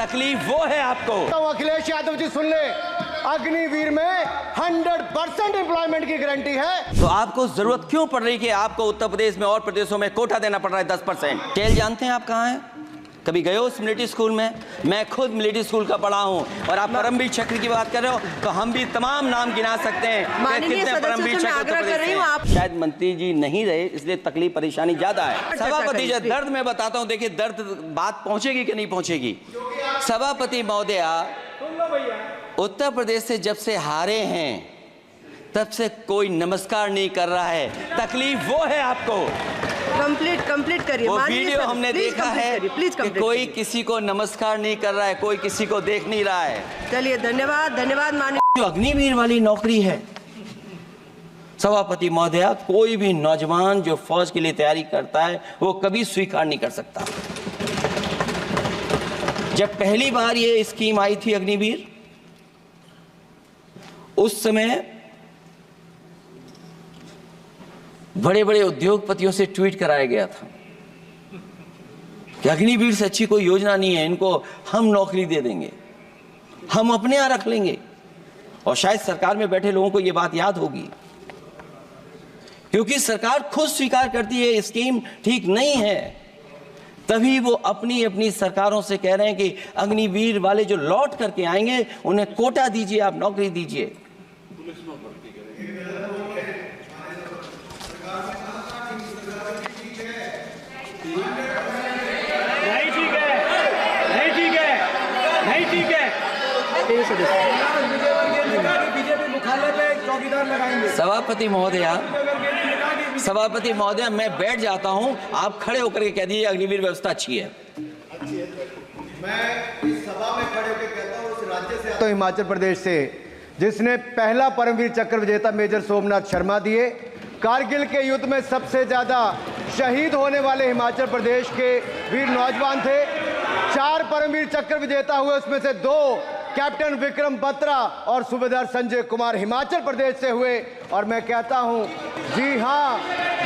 तकलीफ वो है आपको। तो अखिलेश यादव जी सुन ले, अग्निवीर में 100% एम्प्लॉयमेंट की गारंटी है। तो आपको जरूरत क्यों पड़ रही कि आपको उत्तर प्रदेश में और प्रदेशों में कोटा देना पड़ रहा है 10%? जेल जानते हैं आप कहाँ हैं? कभी गए हो उस मिलिट्री स्कूल में? मैं खुद मिलिट्री स्कूल का पढ़ा हूँ। और आप परमवीर चक्र की बात कर रहे हो तो हम भी तमाम नाम गिना सकते हैं कि कितने परमवीर चक्र। शायद मंत्री जी नहीं रहे इसलिए तकलीफ परेशानी ज्यादा है। सभापति जी दर्द में बताता हूँ, देखिए दर्द बात पहुंचेगी कि नहीं पहुंचेगी। सभापति महोदया, उत्तर प्रदेश से जब से हारे हैं तब से कोई नमस्कार नहीं कर रहा है। तकलीफ वो है आपको। कंप्लीट करिए। वो वीडियो हमने देखा है कि कोई किसी को नमस्कार नहीं कर रहा है, कोई किसी को देख नहीं रहा है। चलिए, धन्यवाद माननीय। जो अग्निवीर वाली नौकरी है सभापति महोदया, कोई भी नौजवान जो फौज के लिए तैयारी करता है वो कभी स्वीकार नहीं कर सकता। जब पहली बार ये स्कीम आई थी अग्निवीर, उस समय बड़े बड़े उद्योगपतियों से ट्वीट कराया गया था कि अग्निवीर से अच्छी कोई योजना नहीं है, इनको हम नौकरी दे देंगे, हम अपने यहां रख लेंगे। और शायद सरकार में बैठे लोगों को यह बात याद होगी, क्योंकि सरकार खुद स्वीकार करती है स्कीम ठीक नहीं है, तभी वो अपनी अपनी सरकारों से कह रहे हैं कि अग्निवीर वाले जो लौट करके आएंगे उन्हें कोटा दीजिए, आप नौकरी दीजिए। सभापति महोदया, मैं बैठ जाता हूं, आप खड़े होकर के कह दीजिए अग्निवीर व्यवस्था अच्छी है। मैं इस सभा में खड़े होकर कहता हूं, उस राज्य से तो हिमाचल प्रदेश से जिसने पहला परमवीर चक्र विजेता मेजर सोमनाथ शर्मा दिए, कारगिल के युद्ध में सबसे ज्यादा शहीद होने वाले हिमाचल प्रदेश के वीर नौजवान थे। 4 परमवीर चक्र विजेता हुए, उसमें से 2 कैप्टन विक्रम बत्रा और सूबेदार संजय कुमार हिमाचल प्रदेश से हुए। और मैं कहता हूं, जी हां,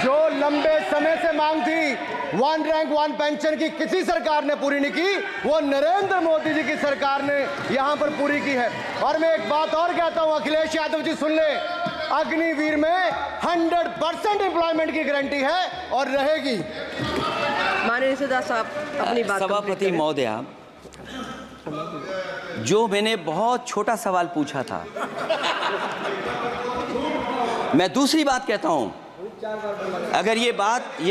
जो लंबे समय से मांग थी 1 रैंक 1 पेंशन की किसी सरकार ने पूरी नहीं की, वो नरेंद्र मोदी जी की सरकार ने यहां पर पूरी की है। और मैं एक बात और कहता हूं, अखिलेश यादव जी सुन ले, अग्निवीर में 100% एम्प्लॉयमेंट की गारंटी है और रहेगी। माननीय सदा साहब अपनी बात। सभापति महोदया, जो मैंने बहुत छोटा सवाल पूछा था, मैं दूसरी बात कहता हूं, अगर ये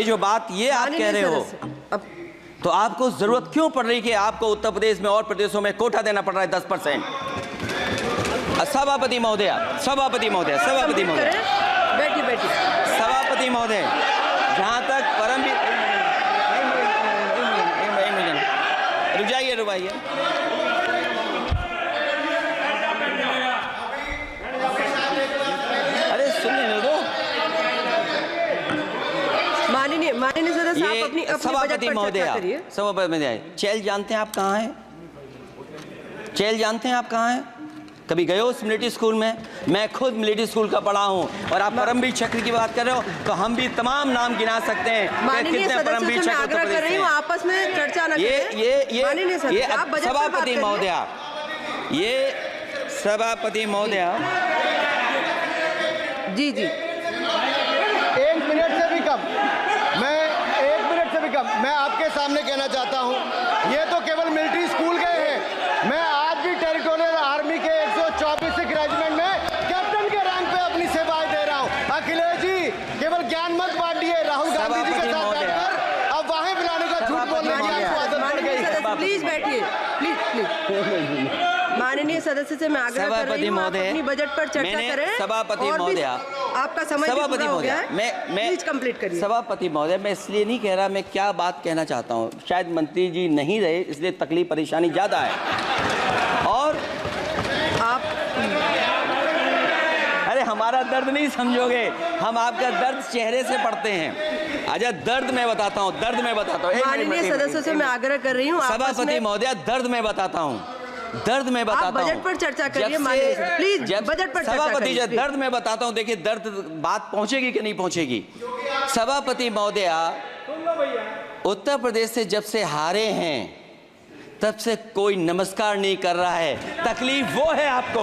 जो बात आप कह रहे हो तो आपको जरूरत क्यों पड़ रही कि आपको उत्तर प्रदेश में और प्रदेशों में कोटा देना पड़ रहा है 10%? सभापति महोदय, बैठिए। सभापति महोदय, जहां तक परमवीर, रुक जाइए। अरे सुन लेने दो। माननीय सदस्य साहब अपनी सभापति महोदय, चेल जानते हैं आप कहाँ हैं? चेल जानते हैं आप कहाँ हैं? कभी गए हो उस मिलिट्री स्कूल में? मैं खुद मिलिट्री स्कूल का पढ़ा हूँ। और आप परमवीर चक्र की बात कर रहे हो तो हम भी तमाम नाम गिना सकते हैं कि कितने परमवीर चक्र आग्रह कर रही हूँ, आपस में चर्चा न करें। ये सभापति महोदया, जी 1 मिनट से भी कम, मैं आपके सामने कहना चाहता हूं, ये तो केवल मिलिट्री स्कूल गए हैं। मैं आज भी टेरिटोरियल आर्मी के 124 रेजिमेंट में कैप्टन के रैंक पे अपनी सेवाएं दे रहा हूं। अखिलेश जी, केवल ज्ञान मत बांटिए। राहुल गांधी जी के साथ बैठकर अब वहां बुलाने का झूठ बोलने की आपको आदत पड़ गई। प्लीज बैठिए, प्लीज। माननीय सदस्य से मैं आग्रह कर रही हूं, आप अपनी बजट पर चर्चा करें। सभापति महोदय, आपका समय पूरा हो गया है, मैं प्लीज कंप्लीट करिए। सभापति महोदय, मैं इसलिए नहीं कह रहा, मैं क्या बात कहना चाहता हूँ, शायद मंत्री जी नहीं रहे इसलिए तकलीफ परेशानी ज्यादा है। और आप, अरे हमारा दर्द नहीं समझोगे, हम आपका दर्द चेहरे से पढ़ते हैं। अच्छा, दर्द मैं बताता हूँ। माननीय सदस्यों से मैं आग्रह कर रही हूँ, सभापति महोदय, दर्द मैं बताता हूँ। बजट पर चर्चा करिए, प्लीज बजट पर सभापति जी दर्द में बताता हूं, देखिए दर्द बात पहुंचेगी कि नहीं पहुंचेगी। सभापति महोदया, उत्तर प्रदेश से जब से हारे हैं तब से कोई नमस्कार नहीं कर रहा है। तकलीफ वो है आपको।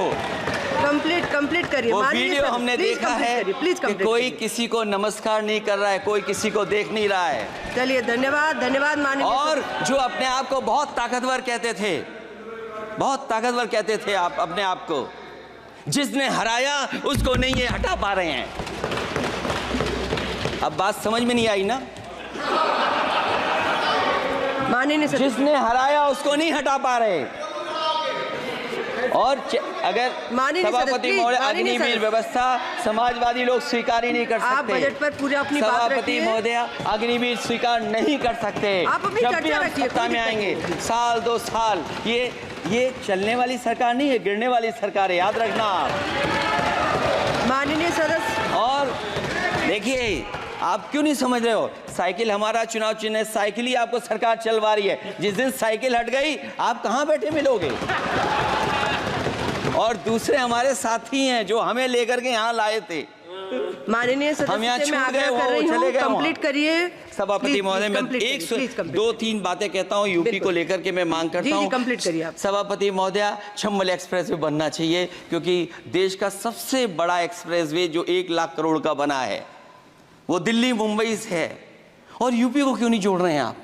कंप्लीट करिए। वो वीडियो हमने देखा है कि कोई किसी को नमस्कार नहीं कर रहा है, कोई किसी को देख नहीं रहा है। चलिए, धन्यवाद माननीय। और जो अपने आप को बहुत ताकतवर कहते थे, बहुत ताकतवर कहते थे आप अपने आप को, जिसने हराया उसको नहीं ये हटा पा रहे हैं। अब बात समझ में नहीं आई ना? माननीय सदस्य, जिसने हराया उसको नहीं हटा पा रहे। और अगर सभापति महोदय, अग्निवीर व्यवस्था समाजवादी लोग स्वीकार ही नहीं कर सकते। आप बजट पर पूरी अपनी बात सभापति रखिए। महोदय स्वीकार स्वीकार नहीं कर सकते। आप अपनी जब चर्चा भी हम रखिए, सत्ता में आएंगे, साल 2 साल, ये चलने वाली सरकार नहीं है, गिरने वाली सरकार है, याद रखना आप। माननीय सदस्य, और देखिए, आप क्यों नहीं समझ रहे हो? साइकिल हमारा चुनाव चिन्ह है, साइकिल ही आपको सरकार चलवा रही है। जिस दिन साइकिल हट गई, आप कहाँ बैठे मिलोगे? और दूसरे हमारे साथी हैं जो हमें लेकर के यहाँ लाए थे। माननीय सदस्य से मैं आग्रह कर रही हूँ, कंप्लीट करिए। सभापति महोदय, मैं 2-3 बातें कहता हूँ यूपी को लेकर के, मैं मांग करता हूँ। कंप्लीट करिए आप। सभापति महोदय, चंबल एक्सप्रेस वे बनना चाहिए, क्योंकि देश का सबसे बड़ा एक्सप्रेस वे जो 1 लाख करोड़ का बना है, वो दिल्ली मुंबई से है। और यूपी को क्यों नहीं जोड़ रहे हैं आप?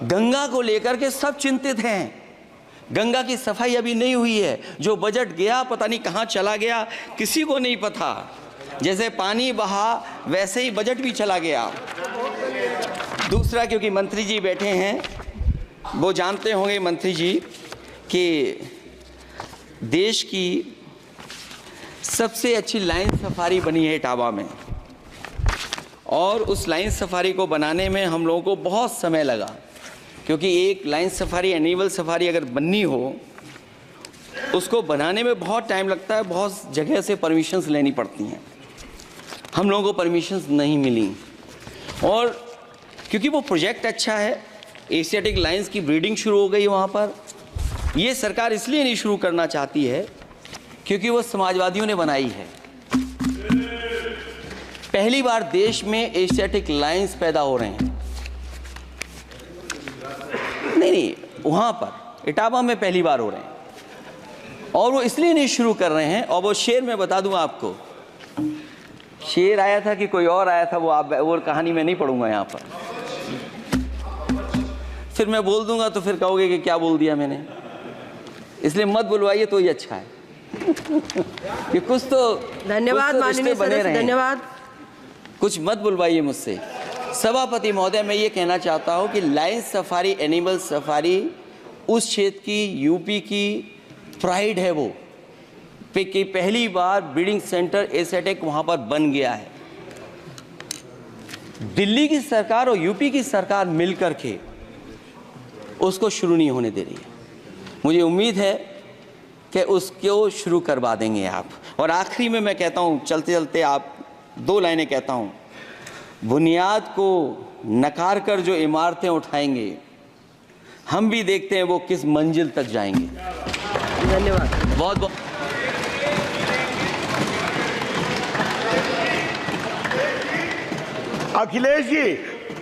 गंगा को लेकर के सब चिंतित हैं। गंगा की सफाई अभी नहीं हुई है। जो बजट गया पता नहीं कहाँ चला गया, किसी को नहीं पता। जैसे पानी बहा वैसे ही बजट भी चला गया। दूसरा, क्योंकि मंत्री जी बैठे हैं, वो जानते होंगे मंत्री जी कि देश की सबसे अच्छी लाइन सफारी बनी है इटावा में, और उस लाइन सफारी को बनाने में हम लोगों को बहुत समय लगा, क्योंकि एक लाइन सफारी, एनिमल सफारी अगर बननी हो, उसको बनाने में बहुत टाइम लगता है, बहुत जगह से परमिशंस लेनी पड़ती हैं। हम लोगों को परमिशंस नहीं मिली, और क्योंकि वो प्रोजेक्ट अच्छा है, एशियाटिक लाइन्स की ब्रीडिंग शुरू हो गई वहाँ पर। ये सरकार इसलिए नहीं शुरू करना चाहती है क्योंकि वो समाजवादियों ने बनाई है। पहली बार देश में एशियाटिक लाइन्स पैदा हो रहे हैं। नहीं, वहाँ पर इटावा में पहली बार हो रहे हैं, और वो इसलिए नहीं शुरू कर रहे हैं। और वो शेर मैं बता दूं आपको, शेर आया था कि कोई और आया था, वो कहानी मैं नहीं पढ़ूंगा यहाँ पर। फिर मैं बोल दूंगा तो फिर कहोगे कि क्या बोल दिया मैंने, इसलिए मत बुलवाइए तो ही अच्छा है। कि कुछ तो धन्यवाद माननीय सदस्य, धन्यवाद। कुछ मत बुलवाइए मुझसे। सभापति महोदय, मैं ये कहना चाहता हूँ कि लाइन सफारी, एनिमल सफारी उस क्षेत्र की, यूपी की प्राइड है। वो कि पहली बार ब्रीडिंग सेंटर एशियाटिक वहाँ पर बन गया है। दिल्ली की सरकार और यूपी की सरकार मिलकर के उसको शुरू नहीं होने दे रही है। मुझे उम्मीद है कि उसको शुरू करवा देंगे आप। और आखिरी में मैं कहता हूँ, चलते चलते आप 2 लाइनें कहता हूँ। बुनियाद को नकार कर जो इमारतें उठाएंगे, हम भी देखते हैं वो किस मंजिल तक जाएंगे। धन्यवाद। बहुत बहुत अखिलेश जी,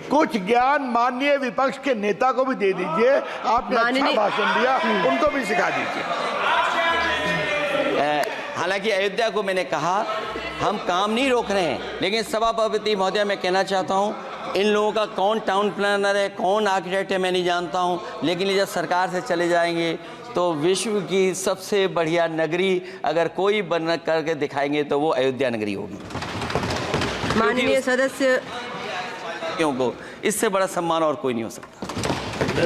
कुछ ज्ञान माननीय विपक्ष के नेता को भी दे दीजिए। आपने अच्छा भाषण दिया, उनको भी सिखा दीजिए। हालांकि अयोध्या को मैंने कहा हम काम नहीं रोक रहे हैं, लेकिन सभापति महोदय मैं कहना चाहता हूं, इन लोगों का कौन टाउन प्लानर है, कौन आर्किटेक्ट है, मैं नहीं जानता हूं, लेकिन जब सरकार से चले जाएंगे तो विश्व की सबसे बढ़िया नगरी अगर कोई बन करके दिखाएंगे तो वो अयोध्या नगरी होगी। माननीय सदस्य, क्योंकि इससे बड़ा सम्मान और कोई नहीं हो सकता।